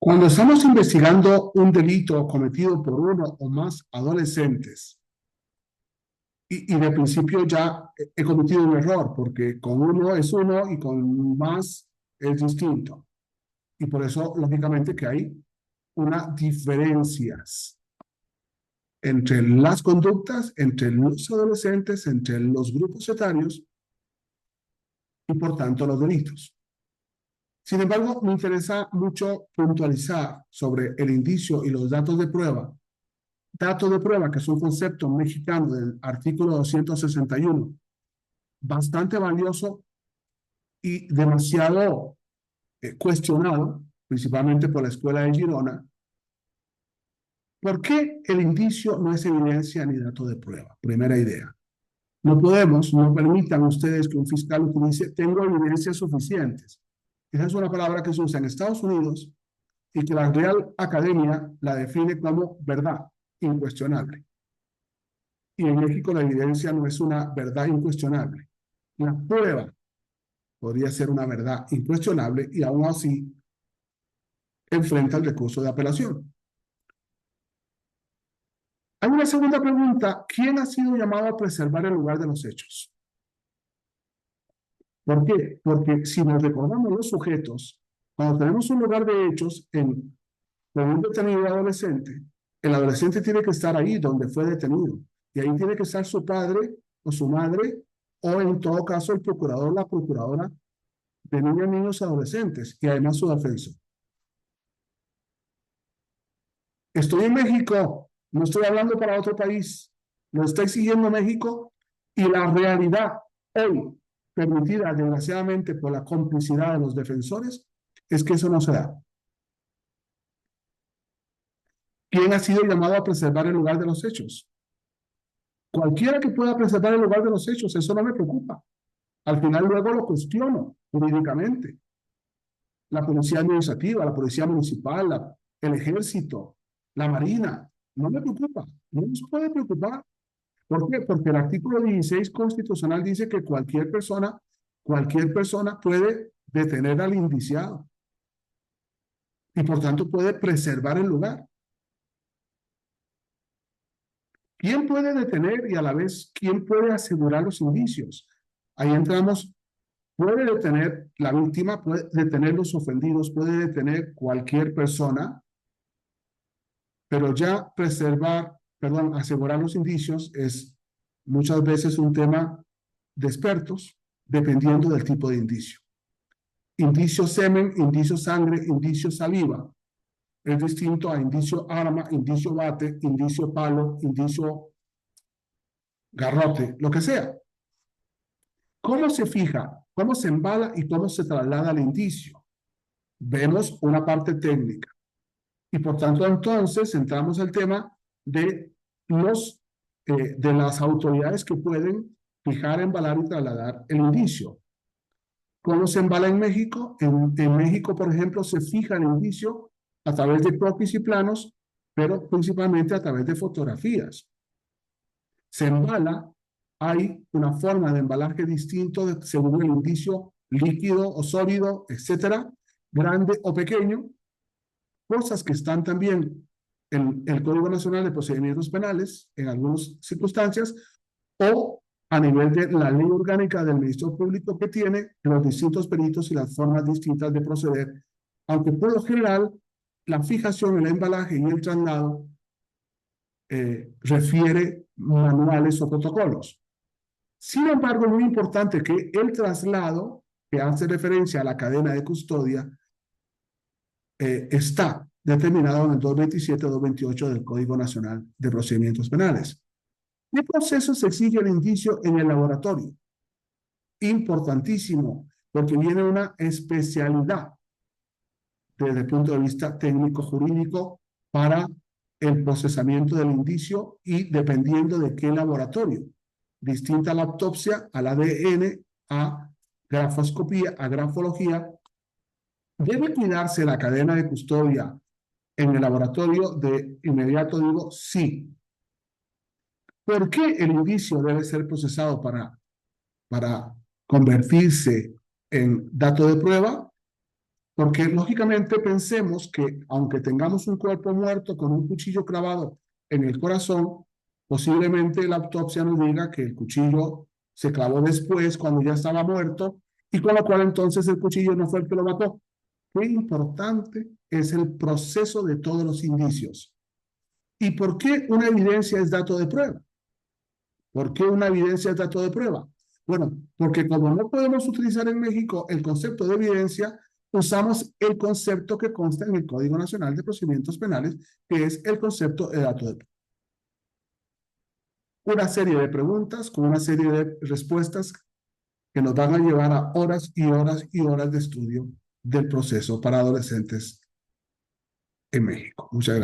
Cuando estamos investigando un delito cometido por uno o más adolescentes, y de principio ya he cometido un error, porque con uno es uno y con más es distinto. Y por eso, lógicamente, que hay unas diferencias entre las conductas, entre los adolescentes, entre los grupos etarios y, por tanto, los delitos. Sin embargo, me interesa mucho puntualizar sobre el indicio y los datos de prueba. Dato de prueba, que es un concepto mexicano del artículo 261, bastante valioso y demasiado cuestionado, principalmente por la Escuela de Girona. ¿Por qué el indicio no es evidencia ni dato de prueba? Primera idea. No permitan ustedes que un fiscal utilice, tengo evidencias suficientes. Esa es una palabra que se usa en Estados Unidos y que la Real Academia la define como verdad incuestionable. Y en México la evidencia no es una verdad incuestionable. La prueba podría ser una verdad incuestionable y aún así enfrenta el recurso de apelación. Hay una segunda pregunta. ¿Quién ha sido llamado a preservar el lugar de los hechos? ¿Por qué? Porque si nos recordamos los sujetos, cuando tenemos un lugar de hechos con un detenido adolescente, el adolescente tiene que estar ahí donde fue detenido. Y ahí tiene que estar su padre o su madre, o en todo caso el procurador o la procuradora de niños, niños y adolescentes, y además su defensor. Estoy en México, no estoy hablando para otro país, lo está exigiendo México y la realidad hoy, permitida desgraciadamente por la complicidad de los defensores, es que eso no se da. ¿Quién ha sido llamado a preservar el lugar de los hechos? Cualquiera que pueda preservar el lugar de los hechos, eso no me preocupa. Al final luego lo cuestiono jurídicamente. La policía administrativa, la policía municipal, el ejército, la marina, no me preocupa, no nos puede preocupar. ¿Por qué? Porque el artículo 16 constitucional dice que cualquier persona puede detener al indiciado y por tanto puede preservar el lugar. ¿Quién puede detener y a la vez quién puede asegurar los indicios? Ahí entramos, puede detener la víctima, puede detener los ofendidos, puede detener cualquier persona, pero ya asegurar los indicios es muchas veces un tema de expertos, dependiendo del tipo de indicio. Indicio semen, indicio sangre, indicio saliva. Es distinto a indicio arma, indicio bate, indicio palo, indicio garrote, lo que sea. ¿Cómo se fija? ¿Cómo se embala y cómo se traslada el indicio? Vemos una parte técnica. Y por tanto, entonces, entramos al tema de, de las autoridades que pueden fijar, embalar y trasladar el indicio. ¿Cómo se embala en México? En México, por ejemplo, se fija el indicio a través de croquis y planos, pero principalmente a través de fotografías. Se embala, hay una forma de embalaje distinto según el indicio líquido o sólido, etcétera, grande o pequeño, cosas que están también en el Código Nacional de Procedimientos Penales, en algunas circunstancias, o a nivel de la ley orgánica del Ministerio Público que tiene los distintos peritos y las formas distintas de proceder, aunque por lo general la fijación, el embalaje y el traslado refiere manuales o protocolos. Sin embargo, es muy importante que el traslado, que hace referencia a la cadena de custodia, está determinado en el 227-228 del Código Nacional de Procedimientos Penales. ¿Qué proceso se exige el indicio en el laboratorio? Importantísimo, porque viene una especialidad desde el punto de vista técnico-jurídico para el procesamiento del indicio y dependiendo de qué laboratorio. Distinta a la autopsia, al ADN, a grafoscopía, a grafología. ¿Debe cuidarse la cadena de custodia en el laboratorio? De inmediato digo sí. ¿Por qué el indicio debe ser procesado para convertirse en dato de prueba? Porque lógicamente pensemos que aunque tengamos un cuerpo muerto con un cuchillo clavado en el corazón, posiblemente la autopsia nos diga que el cuchillo se clavó después cuando ya estaba muerto y con lo cual entonces el cuchillo no fue el que lo mató. Qué importante es el proceso de todos los indicios. ¿Y por qué una evidencia es dato de prueba? ¿Por qué una evidencia es dato de prueba? Bueno, porque como no podemos utilizar en México el concepto de evidencia, usamos el concepto que consta en el Código Nacional de Procedimientos Penales, que es el concepto de dato de prueba. Una serie de preguntas con una serie de respuestas que nos van a llevar a horas y horas y horas de estudio del proceso para adolescentes en México. Muchas gracias.